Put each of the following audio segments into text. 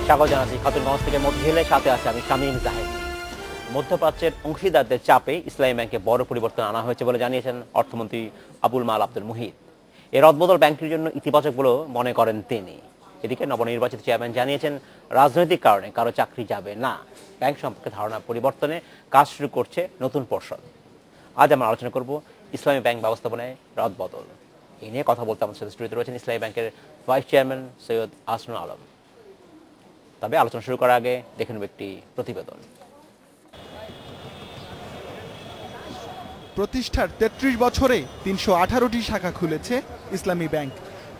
স্বাগত জানাচ্ছি খাতুনগঞ্জ থেকে মধ্যিলের সাথে আছে আমি শামীম জাহেদ। মধ্যপ্রাচ্যের অংশীদারদের চাপে ইসলামী ব্যাংকে বড় পরিবর্তন আনা হয়েছে বলে জানিয়েছেন অর্থমন্ত্রী আবুল মাল আব্দুল মুহিত। এর রদবদল ব্যাংকটির জন্য ইতিবাচক বলে মনে করেন তিনি। এদিকে নবনির্বাচিত চেয়ারম্যান জানিয়েছেন রাজনৈতিক কারণে কারো চাকরি যাবে না। ব্যাংক সম্পর্কে ধারণা পরিবর্তনে কাজ শুরু করছে নতুন পর্ষদ। আজ আমরা আলোচনা করব ইসলামী ব্যাংক ব্যবস্থাপনায় রদবদল। এই নিয়ে কথা বলতে আমাদের সাথে স্টুডিওতে রয়েছেন ইসলামী ব্যাংকের ভাইস চেয়ারম্যান সৈয়দ আসনুল আলম। তবে আলোচনা শুরু করার আগে দেখে নেব একটি প্রতিবেদন। প্রতিষ্ঠার ৩৩ বছরে ৩১৮টি শাখা খুলেছে ইসলামী ব্যাংক।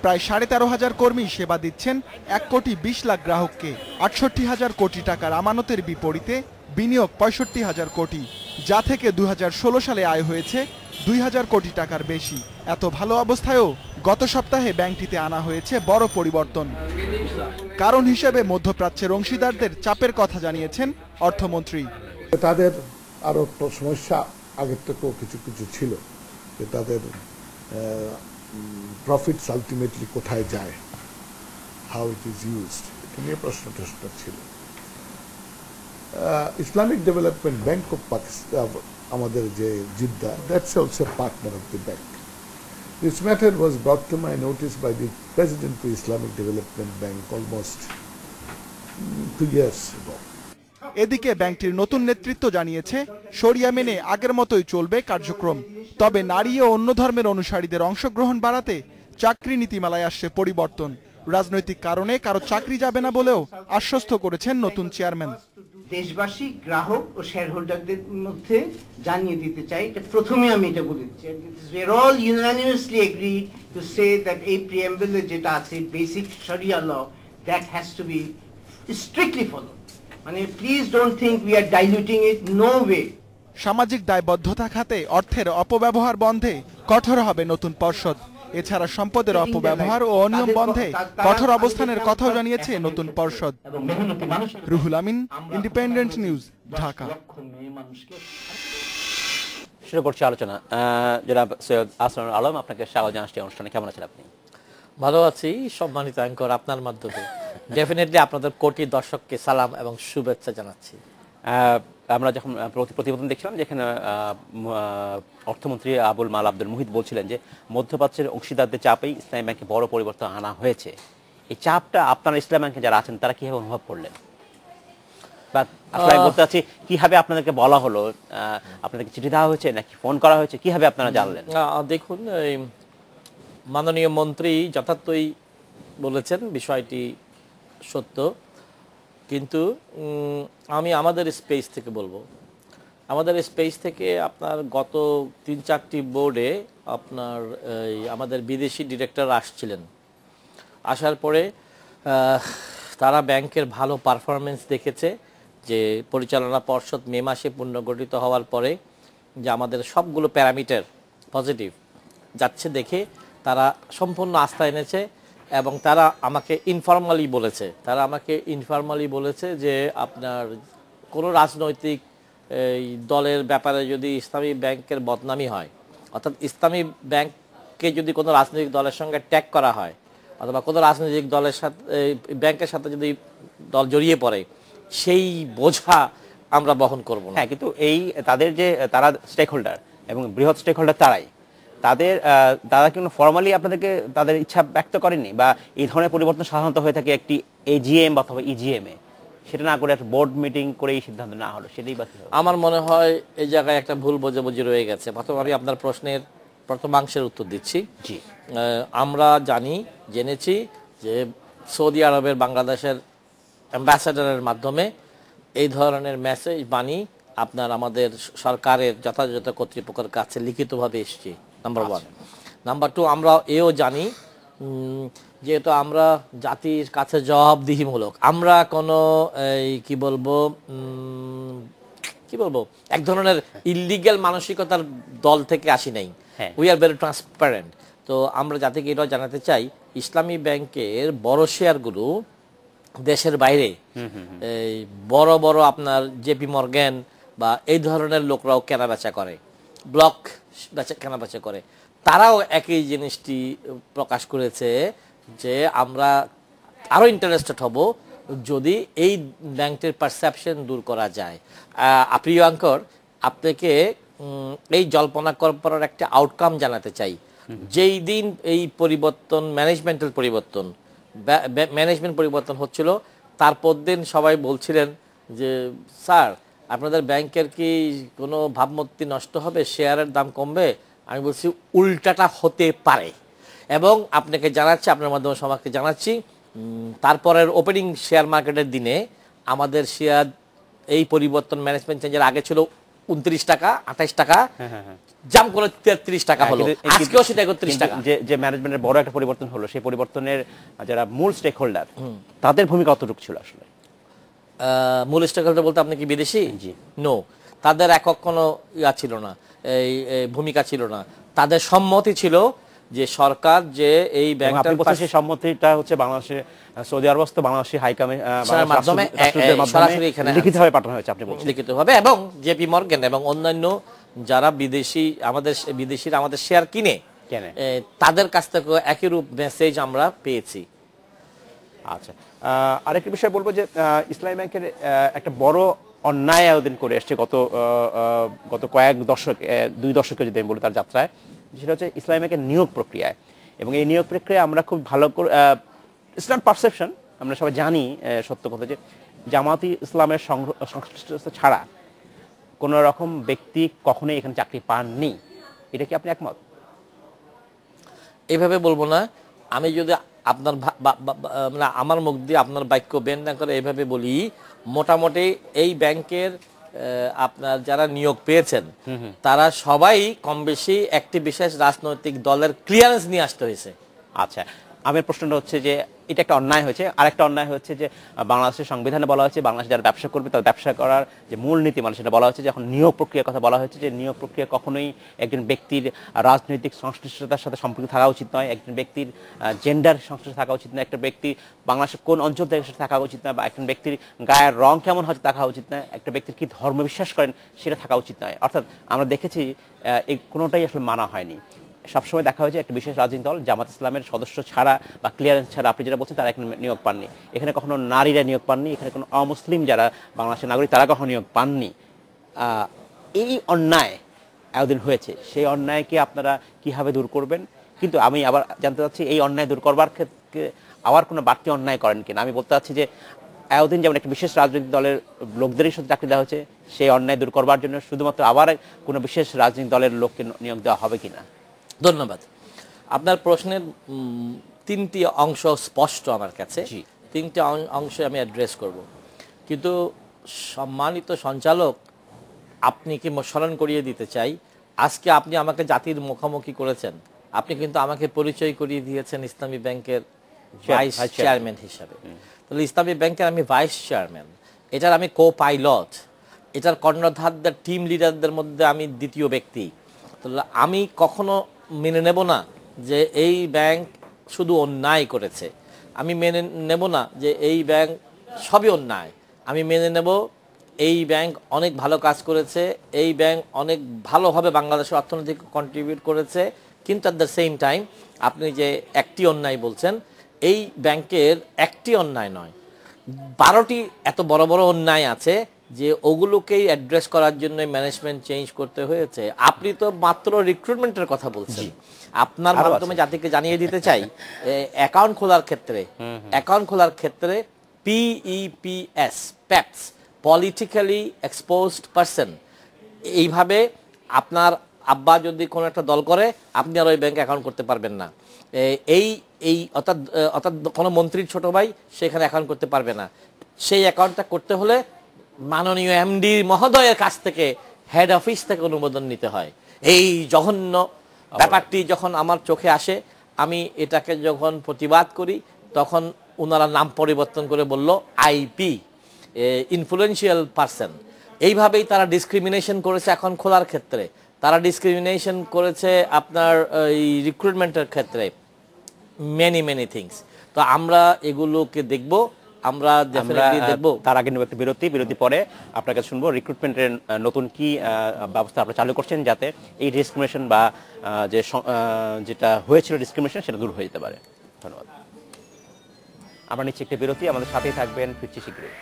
প্রায় ১৩,৫০০ কর্মী সেবা দিচ্ছেন ১,২০,০০,০০০ গ্রাহককে। ৬৮,০০০ কোটি টাকার আমানতের বিপরীতে বিনিয়োগ ৬৫,০০০ কোটি, যা থেকে ২০১৬ সালে আয় হয়েছে ২,০০০ কোটি টাকার বেশি। এত ভালো অবস্থায়ও গত সপ্তাহে ব্যাংকটিতে আনা হয়েছে বড় পরিবর্তন। কারণ হিসেবে মধ্যপ্রাচ্যের অংশীদারদের চাপের কথা জানিয়েছেন অর্থমন্ত্রী। তাদের আরও সমস্যা আগের থেকেও কিছু কিছু ছিল, যে তাদের প্রফিটস আলটিমেটলি কোথায় যায়, হাউ ইট ইজ ইউজড, এটা নিয়ে প্রশ্ন ছিল। Islamic development bank of Pakistan, আমাদের যে Jeddah, that's also partner of the bank. This matter was brought to my notice by the President of Islamic Development Bank almost 2 years ago. এদিকে ব্যাংকটির নতুন নেতৃত্ব জানিয়েছে শরিয়া মেনে আগের মতোই চলবে কার্যক্রম। তবে নারী ও অন্য ধর্মের অনুসারীদের অংশগ্রহণ বাড়াতে চাকরি নীতিমালায় আসছে পরিবর্তন। রাজনৈতিক কারণে কারো চাকরি যাবে না বলেও আশ্বস্ত করেছেন নতুন চেয়ারম্যান। দেশবাসী, গ্রাহক ও শেয়ার হোল্ডারদের মধ্যে জানিয়ে দিতে চাই, প্রথমে আমি এটা বলে দিচ্ছি, we are all unanimously agreed to say that এই preamble যেটা আছে বেসিক শরিয়া law, that has to be strictly followed. মানে please don't think we are diluting it, no way. সামাজিক দায়বদ্ধতা খাতে অর্থের অপব্যবহার বন্ধে কঠোর হবে নতুন পর্ষদ। এছাড়া সম্পদের অপব্যবহার ও অনিয়ম বন্ধে কঠোর অবস্থানের কথাও জানিয়েছে নতুন পর্ষদ। Ruhul Amin, independent news, Dhaka. শুরু করছি আলোচনা। জনাব সৈয়দ আসনুল আলম, আপনাকে স্বাগত জানাচ্ছি অনুষ্ঠানে। কেমন আছেন আপনি? ভালো আছি সম্মানিত অ্যাঙ্কর, আপনার মাধ্যমে ডেফিনেটলি আপনাদের কোটি দর্শককে সালাম এবং শুভেচ্ছা জানাচ্ছি। আমরা যখন প্রতিবেদন দেখছিলাম, যেখানে অর্থমন্ত্রী আবুল মাল আব্দুল মুহিত বলছিলেন যে মধ্যপ্রাচ্যের অংশীদারদের চাপেই ইসলামী ব্যাংকে বড় পরিবর্তন আনা হয়েছে। এই চাপটা আপনারা ইসলামী ব্যাংকে যারা আছেন তারা কিভাবে অনুভব করলেন, বা আসলে আমি বলতে চাচ্ছি কিভাবে আপনাদেরকে বলা হলো, আপনাদেরকে চিঠি দেওয়া হয়েছে নাকি ফোন করা হয়েছে, কিভাবে আপনারা জানলেন? দেখুন, মাননীয় মন্ত্রী যথার্থই বলেছেন, বিষয়টি সত্য, কিন্তু আমি আমাদের স্পেস থেকে বলবো। আমাদের স্পেস থেকে আপনার গত 3-4টি বোর্ডে আপনার আমাদের বিদেশি ডিরেক্টর আসছিলেন। আসার পরে তারা ব্যাংকের ভালো পারফরমেন্স দেখেছে, যে পরিচালনা পর্ষদ মে মাসে পুনর্গঠিত হওয়ার পরে যে আমাদের সবগুলো প্যারামিটার পজিটিভ যাচ্ছে দেখে তারা সম্পূর্ণ আস্থা এনেছে। এবং তারা আমাকে ইনফরমালি বলেছে যে আপনার কোনো রাজনৈতিক দলের ব্যাপারে যদি ইসলামী ব্যাংকের বদনামি হয়, অর্থাৎ ইসলামী ব্যাংককে যদি কোনো রাজনৈতিক দলের সঙ্গে ট্যাগ করা হয়, অথবা কোনো রাজনৈতিক দলের সাথে ব্যাংকের সাথে যদি দল জড়িয়ে পড়ে, সেই বোঝা আমরা বহন করব না। হ্যাঁ, কিন্তু এই তাদের যে তারা স্টেক হোল্ডার এবং বৃহৎ স্টেক হোল্ডার, তারা কিন্তু ফর্মালি আপনাদেরকে তাদের ইচ্ছা ব্যক্ত করেননি, বা এই ধরনের পরিবর্তন সাধারণত হয়ে থাকে একটি এজিএম অথবা ইজিএম এ, সেটা না করে একটা বোর্ড মিটিং করে এই সিদ্ধান্ত না হলো, সেটাই বাকি। আমার মনে হয় এই জায়গায় একটা ভুল বোঝাবুঝি রয়ে গেছে। প্রথমে আমি আপনার প্রশ্নের প্রথমাংশের উত্তর দিচ্ছি। জি, আমরা জেনেছি যে সৌদি আরবের বাংলাদেশের অ্যাম্বাসেডারের মাধ্যমে এই ধরনের মেসেজ বাণী আপনার আমাদের সরকারের যথাযথ কর্তৃপক্ষের কাছে লিখিতভাবে এসছে, নাম্বার 1। নাম্বার 2, আমরা এও জানি, যেহেতু আমরা জাতির কাছে জবাবদিহিমূলক, আমরা কোনো কি বলবো এক ধরনের ইলিগ্যাল মানসিকতার দল থেকে আসি নাই। We are very transparent. তো আমরা জাতিকে এটাও জানাতে চাই, ইসলামী ব্যাংকের বড় শেয়ারগুলো দেশের বাইরে এই বড় বড় আপনার জেপি মর্গ্যান বা এই ধরনের লোকরাও কেনাবেচা করে, ব্লক কেনাবেচা করে। তারাও একই জিনিসটি প্রকাশ করেছে যে আমরা আরও ইন্টারেস্টেড হব যদি এই ব্যাংকের পারসেপশন দূর করা যায়। প্রিয়াঙ্কর, আপনাকে এই জল্পনা করার একটা আউটকাম জানাতে চাই। যেই দিন এই পরিবর্তন, ম্যানেজমেন্ট পরিবর্তন হচ্ছিল, তারপর দিন সবাই বলছিলেন যে স্যার আপনাদের ব্যাংকের কি কোনো ভাবমূর্তি নষ্ট হবে, শেয়ারের দাম কমবে? আমি বলছি উল্টাটা হতে পারে, এবং আপনাকে জানাচ্ছি, আপনার মাধ্যমে সবাইকে জানাচ্ছি, তারপরের ওপেনিং শেয়ার মার্কেটের দিনে আমাদের শেয়ার এই পরিবর্তন ম্যানেজমেন্ট চেঞ্জের আগে ছিল 29 টাকা 28 টাকা, জাম্প করে 33 টাকা হলো, আজকেও সেটা 31 টাকা। যে ম্যানেজমেন্টের বড় একটা পরিবর্তন হলো, সেই পরিবর্তনের যারা মূল স্টেক হোল্ডার তাদের ভূমিকা কতটুকু ছিল আসলে? মূল স্টেক হোল্ডার বলতে আপনি কি বিদেশি? জি, নো, তাদের একক কোনো ছিল না, এই ভূমিকা ছিল না। তাদের সম্মতি ছিল যে সরকার যে এই ব্যাংকটার পাশে, সম্মতিটা হচ্ছে বাংলাদেশে, সৌদি আরবস্থ বাংলাদেশি হাইকমিশনের মাধ্যমে সরাসরি এখানে লিখিতভাবে পাঠানো হয়েছে, আপনি বলছেন লিখিতভাবে, এবং জেপি মর্গান এবং অন্যান্য যারা বিদেশিরা আমাদের শেয়ার কিনে তাদের কাছ থেকে একই রূপ মেসেজ আমরা পেয়েছি। আচ্ছা, আরেকটি বিষয় বলবো যে ইসলামী ব্যাংকের একটা বড় অন্যায় আয়োজন করে এসছে গত কয়েক দশক, 2 দশকে যদি আমি বলি তার যাত্রায়, সেটা হচ্ছে ইসলামী ব্যাংকের নিয়োগ প্রক্রিয়ায়। এবং এই নিয়োগ প্রক্রিয়া আমরা খুব ভালো করে, ইটস নট পারসেপশন, আমরা সবাই জানি সত্য কথা যে জামায়াতে ইসলামের সংশ্লিষ্ট ছাড়া কোন রকম ব্যক্তি কখনোই এখানে চাকরি পাননি। এটা কি আপনি একমত? এইভাবে বলবো না, আমি যদি আপনার মানে আমার মুখ দিয়ে আপনার বাক্য বেন না করে এইভাবে বলি, মোটামুটি এই ব্যাংকের আপনার যারা নিয়োগ পেয়েছেন তারা সবাই কম বেশি একটি বিশেষ রাজনৈতিক দলের ক্লিয়ারেন্স নিয়ে আসতে হয়েছে। আচ্ছা, আমার প্রশ্নটা হচ্ছে যে এটা একটা অন্যায় হয়েছে, আরেকটা অন্যায় হচ্ছে যে বাংলাদেশের সংবিধানে বলা হয়েছে বাংলাদেশে যারা ব্যবসা করবে তার ব্যবসা করার যে মূল নীতিমালা সেটা বলা হয়েছে যে এখন নিয়োগ প্রক্রিয়ার কথা বলা হয়েছে যে নিয়োগ প্রক্রিয়া কখনোই একজন ব্যক্তির রাজনৈতিক সংশ্লিষ্টতার সাথে সম্পৃক্ত থাকা উচিত নয়, একজন ব্যক্তির জেন্ডার সংশ্লিষ্ট থাকা উচিত নয়, একটা ব্যক্তি বাংলাদেশের কোন অঞ্চল থেকে থাকা উচিত নয়, বা একজন ব্যক্তির গায়ের রং কেমন হচ্ছে থাকা উচিত নয়, একটা ব্যক্তির কি ধর্ম বিশ্বাস করেন সেটা থাকা উচিত নয়। অর্থাৎ আমরা দেখেছি এই কোনোটাই আসলে মানা হয়নি। সবসময় দেখা হয়েছে একটা বিশেষ রাজনৈতিক দল জামাত ইসলামের সদস্য ছাড়া বা ক্লিয়ারেন্স ছাড়া, আপনি যেটা বলছেন, তারা এখানে নিয়োগ পাননি। এখানে কখনো নারীরা নিয়োগ পাননি, এখানে কোনো অমুসলিম যারা বাংলাদেশের নাগরিক তারা কখনো নিয়োগ পাননি। এই অন্যায় এতদিন হয়েছে, সেই অন্যায়কে আপনারা কিভাবে দূর করবেন? কিন্তু আমি আবার জানতে চাচ্ছি এই অন্যায় দূর করবার ক্ষেত্রে আবার কোনো বাড়তি অন্যায় করেন কিনা। আমি বলতে চাচ্ছি যে এতদিন যেমন একটা বিশেষ রাজনৈতিক দলের লোকদেরই সাথে চাকরি দেওয়া হয়েছে, সেই অন্যায় দূর করবার জন্য শুধুমাত্র আবার কোনো বিশেষ রাজনৈতিক দলের লোককে নিয়োগ দেওয়া হবে কিনা? ধন্যবাদ। আপনার প্রশ্নের 3টি অংশ স্পষ্ট আমার কাছে, 3টি অংশে আমি অ্যাড্রেস করব। কিন্তু সম্মানিত সঞ্চালক, আপনি কি স্মরণ করিয়ে দিতে চাই, আজকে আপনি আমাকে জাতির মুখোমুখি করেছেন, আপনি কিন্তু আমাকে পরিচয় করিয়ে দিয়েছেন ইসলামী ব্যাংকের ভাইস চেয়ারম্যান হিসাবে। তাহলে ইসলামী ব্যাংকের আমি ভাইস চেয়ারম্যান, এটার আমি কো পাইলট, এটার কর্ণধারদের টিম লিডারদের মধ্যে আমি দ্বিতীয় ব্যক্তি। তাহলে আমি কখনো মেনে নেব না যে এই ব্যাংক শুধু অন্যায় করেছে, আমি মেনে নেব না যে এই ব্যাংক সবই অন্যায়, আমি মেনে নেব এই ব্যাংক অনেক ভালো কাজ করেছে, এই ব্যাংক অনেক ভালোভাবে বাংলাদেশের অর্থনীতিকে কন্ট্রিবিউট করেছে। কিন্তু অ্যাট দ্য সেম টাইম আপনি যে একটি অন্যায় বলছেন, এই ব্যাংকের একটি অন্যায় নয়, 12টি এত বড় বড় অন্যায় আছে যে ওগুলোকেই অ্যাড্রেস করার জন্য ম্যানেজমেন্ট চেঞ্জ করতে হয়েছে। আপনি তো মাত্র রিক্রুটমেন্টের কথা বলছেন। আপনার মাধ্যমে জাতিকে জানিয়ে দিতে চাই, অ্যাকাউন্ট খোলার ক্ষেত্রে PEPS, পলিটিক্যালি এক্সপোজড পারসন, এইভাবে আপনার আব্বা যদি কোনো একটা দল করে আপনি আর ওই ব্যাংকে অ্যাকাউন্ট করতে পারবেন না। অর্থাৎ কোনো মন্ত্রীর ছোট ভাই সেখানে অ্যাকাউন্ট করতে পারবে না। সেই অ্যাকাউন্টটা করতে হলে মাননীয় MD মহোদয়ের কাছ থেকে, হেড অফিস থেকে অনুমোদন নিতে হয়। এই জঘন্য ব্যাপারটি যখন আমার চোখে আসে, আমি এটাকে যখন প্রতিবাদ করি, তখন ওনারা নাম পরিবর্তন করে বলল IP, ইনফ্লুয়েন্সিয়াল পারসন। এইভাবেই তারা ডিসক্রিমিনেশন করেছে এখন খোলার ক্ষেত্রে, তারা ডিসক্রিমিনেশন করেছে আপনার এই রিক্রুটমেন্টের ক্ষেত্রে, মেনি থিংস। তো আমরা এগুলোকে দেখব, আমরা ডেফিনেটলি দেখব। তার আগে নেব একটা বিরতি পরে আপনার কাছে শুনবো রিক্রুটমেন্টের নতুন কি ব্যবস্থা আপনারা চালু করছেন যাতে এই ডিসক্রিমিনেশন বা যেটা হয়েছিল ডিসক্রিমিনেশন সেটা দূর হয়ে যেতে পারে। ধন্যবাদ। আমরা নিচ্ছি একটি বিরতি, আমাদের সাথেই থাকবেন, ফিরছি শীঘ্রই।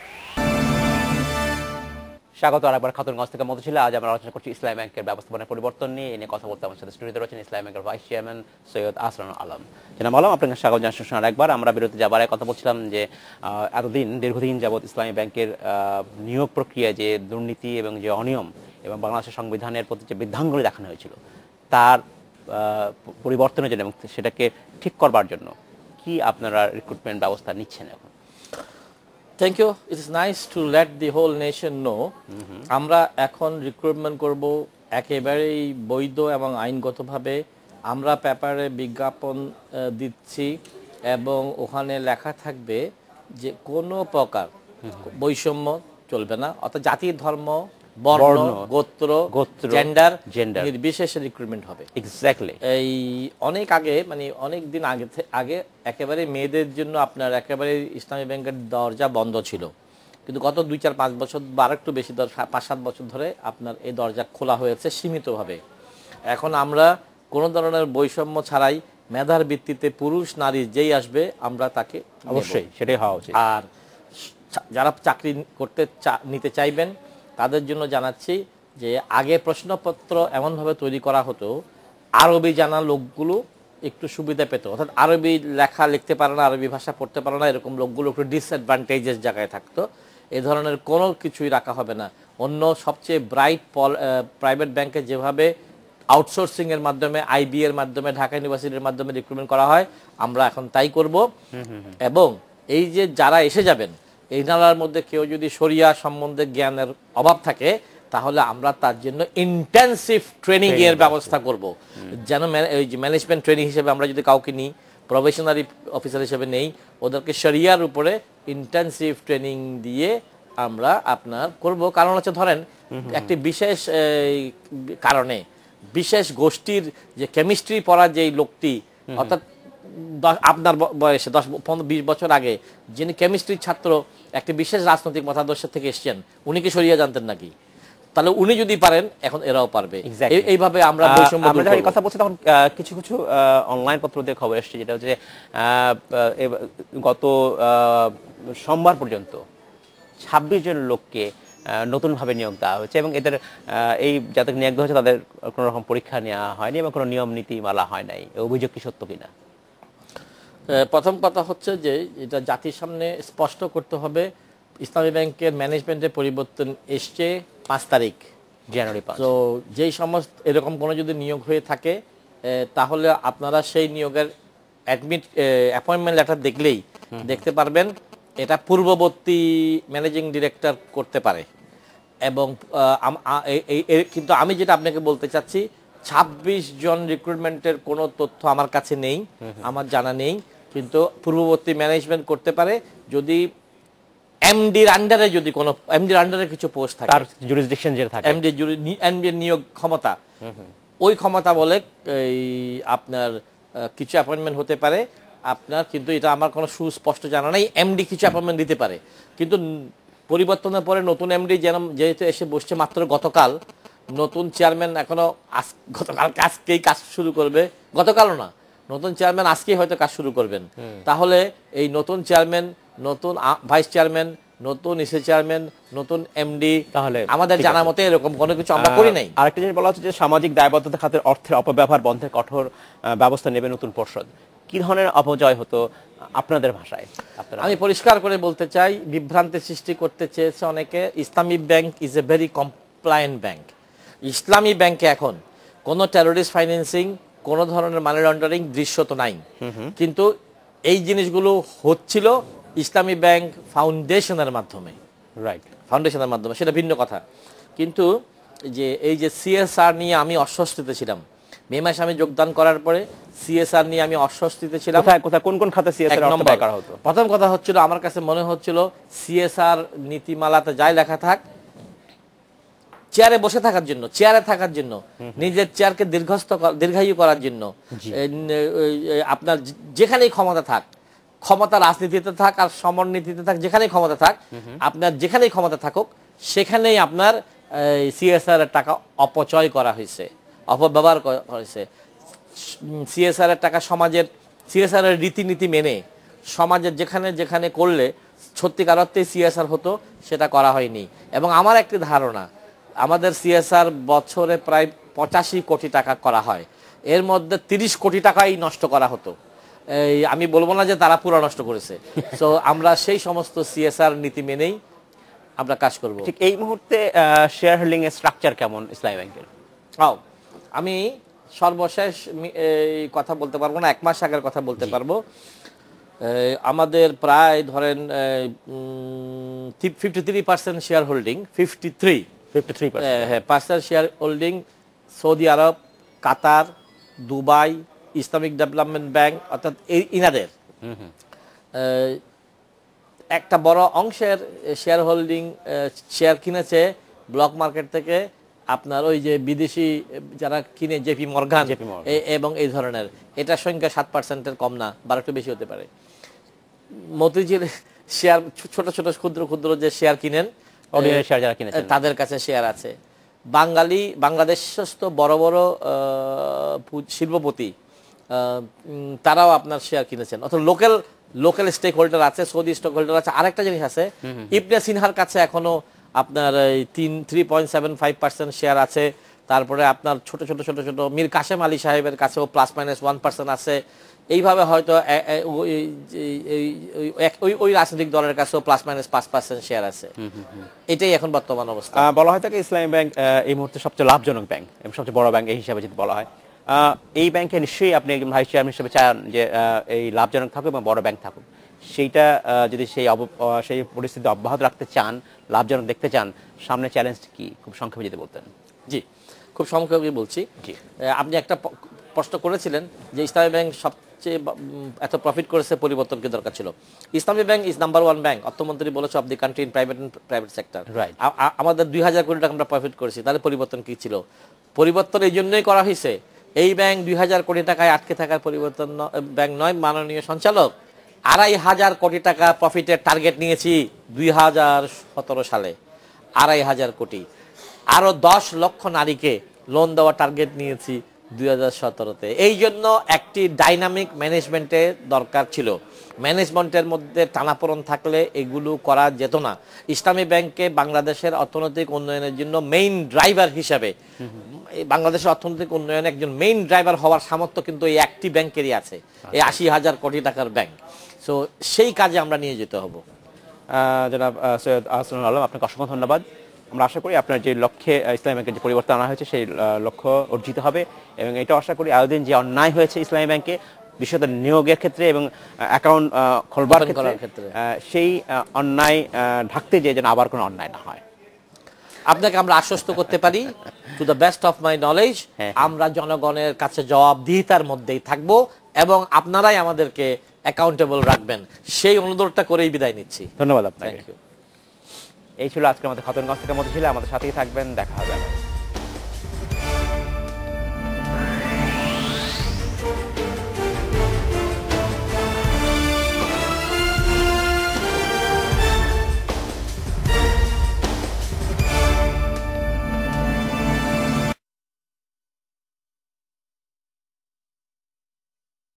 স্বাগত আরেকবার খাতুনগঞ্জ থেকে মধুশিলা। আজ আমরা আলোচনা করছি ইসলামী ব্যাংকের ব্যবস্থাপনার পরিবর্তন নিয়ে। এ নিয়ে কথা বলতে আমার সাথে স্টুডিওতে রয়েছেন ইসলামী ব্যাংকের ভাইস চেয়ারম্যান সৈয়দ আসরানুল আলম। জনাব আলম, আপনাকে স্বাগত জানাচ্ছি। আরেকবার আমরা বিরতি যাবার আগে কথা বলছিলাম যে দীর্ঘদিন যাবৎ ইসলামী ব্যাংকের নিয়োগ প্রক্রিয়ায় যে দুর্নীতি এবং যে অনিয়ম এবং বাংলাদেশের সংবিধানের প্রতি যে বৃদ্ধাঙ্গুলি দেখানো হয়েছিল, তার পরিবর্তনের জন্য এবং সেটাকে ঠিক করবার জন্য কি আপনারা রিক্রুটমেন্ট ব্যবস্থা নিচ্ছেন এখন? Thank you. It is nice to let the whole nation know. আমরা এখন রিক্রুটমেন্ট করব একেবারেই বৈধ এবং আইনগতভাবে। আমরা পেপারে বিজ্ঞাপন দিচ্ছি এবং ওখানে লেখা থাকবে যে কোনো প্রকার বৈষম্য চলবে না, অর্থাৎ জাতি, ধর্ম, বর্ণ, গোত্র, জেন্ডার নির্বিশেষে রিক্রুটমেন্ট হবে। এক্স্যাক্টলি। এই অনেক আগে, মানে অনেক দিন আগে একেবারে মেয়েদের জন্য আপনার একেবারে ইসলামী ব্যাংকের দরজা বন্ধ ছিল, কিন্তু গত 2-4-5 বছর বা আরেকটু বেশি 5-7 বছর ধরে আপনার এই দরজা খোলা হয়েছে সীমিতভাবে। এখন আমরা কোনো ধরনের বৈষম্য ছাড়াই মেধার ভিত্তিতে পুরুষ নারী যেই আসবে আমরা তাকে অবশ্যই সেটাই হওয়া উচিত। আর যারা চাকরি নিতে চাইবেন তাদের জন্য জানাচ্ছি যে আগে প্রশ্নপত্র এমনভাবে তৈরি করা হতো আরবি জানা লোকগুলো একটু সুবিধা পেত, অর্থাৎ আরবি লেখা লিখতে পারে না, আরবি ভাষা পড়তে পারে না, এরকম লোকগুলো একটু ডিসঅ্যাডভান্টেজের জায়গায় থাকতো। এ ধরনের কোনো কিছুই রাখা হবে না। অন্য সবচেয়ে ব্রাইট প্রাইভেট ব্যাংকে যেভাবে আউটসোর্সিংয়ের মাধ্যমে, আইবি এর মাধ্যমে, ঢাকা ইউনিভার্সিটির মাধ্যমে রিক্রুটমেন্ট করা হয়, আমরা এখন তাই করব। এবং এই যে যারা এসে যাবেন, এই নালার মধ্যে কেউ যদি শরিয়া সম্বন্ধে জ্ঞানের অভাব থাকে তাহলে আমরা তার জন্য ইন্টেন্সিভ ট্রেনিং এর ব্যবস্থা করব। যেন ম্যানেজমেন্ট ট্রেনিং হিসেবে আমরা যদি কাউকে নিই, প্রফেশনারি অফিসার হিসেবে নেই, ওদেরকে শরিয়ার উপরে ইন্টেন্সিভ ট্রেনিং দিয়ে আমরা আপনার করব। কারণ হচ্ছে ধরেন একটি বিশেষ কারণে বিশেষ গোষ্ঠীর যে কেমিস্ট্রি পড়া যেই লোকটি, অর্থাৎ আপনার বয়সে 10-15-20 বছর আগে যিনি কেমিস্ট্রির ছাত্র একটি বিশেষ রাজনৈতিক মতাদর্শ থেকে এসেছেন, উনি কি শরিয়া জানতেন নাকি? তাহলে উনি যদি পারেন এখন এরাও পারবে। এইভাবে আমরা বৈষম্য দূর করব। কথা বলছি তখন কিছু কিছু অনলাইন পত্র দিয়ে খবর এসেছে, যেটা হচ্ছে গত সোমবার পর্যন্ত 26 জন লোককে নতুনভাবে নিয়োগ দেওয়া হয়েছে এবং এদের এই যাদের নিয়োগ দেওয়া হয়েছে তাদের কোনো রকম পরীক্ষা নেওয়া হয়নি এবং কোনো নিয়ম নীতিমালা হয় নাই। অভিযোগ কি সত্য কিনা? প্রথম কথা হচ্ছে যে এটা জাতির সামনে স্পষ্ট করতে হবে, ইসলামী ব্যাংকের ম্যানেজমেন্টের পরিবর্তন এসছে 5 তারিখ জানুয়ারি। তো যেই সমস্ত এরকম কোনো যদি নিয়োগ হয়ে থাকে তাহলে আপনারা সেই নিয়োগের অ্যাপয়েন্টমেন্ট লেটার দেখলেই দেখতে পারবেন এটা পূর্ববর্তী ম্যানেজিং ডিরেক্টর করতে পারে। এবং কিন্তু আমি যেটা আপনাকে বলতে চাচ্ছি, 26 জন রিক্রুটমেন্টের কোনো তথ্য আমার কাছে নেই, আমার জানা নেই, কিন্তু পূর্ববর্তী ম্যানেজমেন্ট করতে পারে। যদি এমডির আন্ডারে যদি কোনো এমডির আন্ডারে কিছু পোস্ট থাকে, তার জুরিসডিকশন যেটা থাকে, এমডির নিয়োগ ক্ষমতা, ওই ক্ষমতা বলে এই আপনার কিছু অ্যাপয়েন্টমেন্ট হতে পারে আপনার, কিন্তু এটা আমার কোনো সুস্পষ্ট জানা নেই। এমডি কিছু অ্যাপয়েন্টমেন্ট দিতে পারে, কিন্তু পরিবর্তনের পরে নতুন এমডি যেহেতু এসে বসছে মাত্র গতকাল, নতুন চেয়ারম্যান এখনো গতকাল আজকেই কাজ শুরু করবে, গতকালও না, নতুন চেয়ারম্যান আজকেই হয়তো কাজ শুরু করবেন। তাহলে এই নতুন চেয়ারম্যান, নতুন ভাইস চেয়ারম্যান, নতুন ইসি চেয়ারম্যান, নতুন এমডি, তাহলে আমাদের জানা মতে এরকম কোনো কিছু আমরা করি নাই। আরেকটা জিনিস বলা হচ্ছে যে সামাজিক দায়বদ্ধতা খাতের অর্থের অপব্যবহার বন্ধে কঠোর ব্যবস্থা নেবে নতুন পর্ষদ। কি ধরনের অপচয় হতো আপনাদের ভাষায়? আমি পরিষ্কার করে বলতে চাই, বিভ্রান্তি সৃষ্টি করতে চেয়েছে অনেকে। ইসলামী bank is a very compliant bank. ইসলামী ব্যাংকে এখন কোনো টেরোরিস্ট ফাইন্যান্সিং, কোনো ধরনের মানি লন্ডারিং দৃশ্যত নাই, কিন্তু এই জিনিসগুলো হচ্ছিল ইসলামী ব্যাংক ফাউন্ডেশনের মাধ্যমে। রাইট, ফাউন্ডেশনের মাধ্যমে, সেটা ভিন্ন কথা। কিন্তু যে এই যে সিএসআর নিয়ে আমি অস্বস্তিতে ছিলাম, মে মাসে আমি যোগদান করার পরে সিএসআর নিয়ে আমি অস্বস্তিতে ছিলাম। কোথায় কোন কোন খাতে সিএসআর অর্থ ব্যয় করা হতো? প্রথম কথা হচ্ছিল, আমার কাছে মনে হচ্ছিল সিএসআর নীতিমালাতে যাই লেখা থাক, চেয়ারে বসে থাকার জন্য, চেয়ারে থাকার জন্য, নিজের চেয়ারকে দীর্ঘায়ু করার জন্য, আপনার যেখানেই ক্ষমতা থাক, ক্ষমতা রাজনীতিতে থাক আর সমরনীতিতে থাক, যেখানেই ক্ষমতা থাক, আপনার যেখানেই ক্ষমতা থাকুক সেখানেই আপনার সিএসআর এর টাকা অপচয় করা হয়েছে, অপব্যবহার করা হয়েছে। সিএসআর এর টাকা সমাজের, সিএসআর এর রীতিনীতি মেনে সমাজের যেখানে যেখানে করলে সত্যিকার অর্থে সিএসআর হতো সেটা করা হয়নি। এবং আমার একটি ধারণা, আমাদের সিএসআর বছরে প্রায় 85 কোটি টাকা করা হয়, এর মধ্যে 30 কোটি টাকাই নষ্ট করা হতো। এই আমি বলবো না যে তারা পুরো নষ্ট করেছে। তো আমরা সেই সমস্ত সিএসআর নীতি মেনেই আমরা কাজ করব। ঠিক এই মুহূর্তে শেয়ার হোল্ডিং এর স্ট্রাকচার কেমন ইসলামী ব্যাংকের? আমি সর্বশেষ এই কথা বলতে পারবো না, 1 মাস আগের কথা বলতে পারবো। আমাদের প্রায় ধরেন 53% শেয়ার হোল্ডিং, 53% শেয়ার হোল্ডিং সৌদি আরব, Qatar, Dubai, Islamic development bank, অর্থাৎ ইনাদের একটা বড় অংশের শেয়ার হোল্ডিং শেয়ার কিনেছে ব্লক মার্কেট থেকে আপনার ওই যে বিদেশি যারা কিনে জেপি মর্গান এবং এই ধরনের, এটার সংখ্যা 7%-এর কম না, বা একটু বেশি হতে পারে। মতিঝিল শেয়ার ছোট ছোট ক্ষুদ্র ক্ষুদ্র যে শেয়ার কিনেন শেয়ার যারা কিনেছেন তাদের কাছে শেয়ার আছে। বাংলাদেশস্থ বড় বড় শিল্পপতি তারাও আপনার শেয়ার কিনেছেন, অর্থাৎ লোকাল স্টেক হোল্ডার আছে, সৌদি স্টেক হোল্ডার আছে। আরেকটা জিনিস আছে, ইবনে সিনহার কাছে এখনো আপনার 3.75% শেয়ার আছে। তারপরে আপনার ছোট ছোট ছোট ছোট মীর কাসেম আলী সাহেবের কাছেও +-1% আছে। এইভাবে হয়তো ওই রাজনৈতিক দলের কাছেও +-5% শেয়ার আছে। এটাই এখন বর্তমান অবস্থা। বলা হয় থাকে ইসলামী ব্যাংক এই মুহূর্তে সবচেয়ে লাভজনক ব্যাংক এবং সবচেয়ে বড় ব্যাংক এই হিসাবে যদি বলা হয়, এই ব্যাংকে নিশ্চয়ই আপনি একজন ভাইস চেয়ারম্যান হিসেবে চান যে এই লাভজনক থাকুক এবং বড় ব্যাংক থাকুক। সেইটা যদি সেই পরিস্থিতি অব্যাহত রাখতে চান, লাভজনক দেখতে চান, সামনে চ্যালেঞ্জ কি খুব সংক্ষেপে যদি বলতেন? জি, খুব সংক্ষেপে বলছি। আপনি একটা প্রশ্ন করেছিলেন যে ইসলামী ব্যাংক সবচেয়ে এত প্রফিট করেছে, পরিবর্তন কি দরকার ছিল? ইসলামী ব্যাংক ইজ নাম্বার 1 ব্যাংক, অর্থমন্ত্রী বলেছে, of the country in private sector. আমাদের 2000 কোটি টাকা আমরা প্রফিট করেছি, তাহলে পরিবর্তন কি ছিল? পরিবর্তন এই জন্যই করা হয়েছে, এই ব্যাংক 2000 কোটি টাকায় আটকে থাকার পরিবর্তন ব্যাংক নয়। মাননীয় সঞ্চালক, 2500 কোটি টাকা প্রফিটের টার্গেট নিয়েছি 2017 সালে, 2500 কোটি। আরো 10 লক্ষ নারীকে লোন দেওয়ার টার্গেট নিয়েছি 2017-তে। এই জন্য একটি ডাইনামিক ম্যানেজমেন্টের দরকার ছিল। ম্যানেজমেন্টের মধ্যে টানাপোড়েন থাকলে এগুলো করা যেত না। ইসলামী ব্যাংকে বাংলাদেশের অর্থনৈতিক উন্নয়নের জন্য মেইন ড্রাইভার হিসাবে, বাংলাদেশের অর্থনৈতিক উন্নয়নে একজন মেইন ড্রাইভার হওয়ার সামর্থ্য কিন্তু এই একটি ব্যাংকেরই আছে, এই 80,000 কোটি টাকার ব্যাংক। সো সেই কাজে আমরা নিয়ে যেতে হবো। জনাব সৈয়দ আহসানুল আলম, আপনাকে অসংখ্য ধন্যবাদ। আমরা আশা করি আপনার যে লক্ষ্যে ইসলামী ব্যাংকের যে পরিবর্তন আনা হয়েছে সেই লক্ষ্য অর্জিত হবে, এবং এটা আশা করি এতদিন যে অন্যায় হয়েছে ইসলামী ব্যাংকে, বিশেষত নিয়োগের ক্ষেত্রে এবং অ্যাকাউন্ট খোলবার ক্ষেত্রে, সেই অন্যায় ঢাকতে যেন আবার কোনো অন্যায় না হয়। আপনাকে আমরা আশ্বস্ত করতে পারি, to the best of my knowledge, আমরা জনগণের কাছে জবাবদিহিতার মধ্যেই থাকব এবং আপনারাই আমাদেরকে অ্যাকাউন্টেবল রাখবেন, সেই অনুরোধটা করেই বিদায় নিচ্ছি। ধন্যবাদ আপনাকে। এই ছিল আজকে আমাদের খতনগঞ্জ থেকে মতিঝিল। আমাদের সাথেই থাকবেন, দেখা হবে।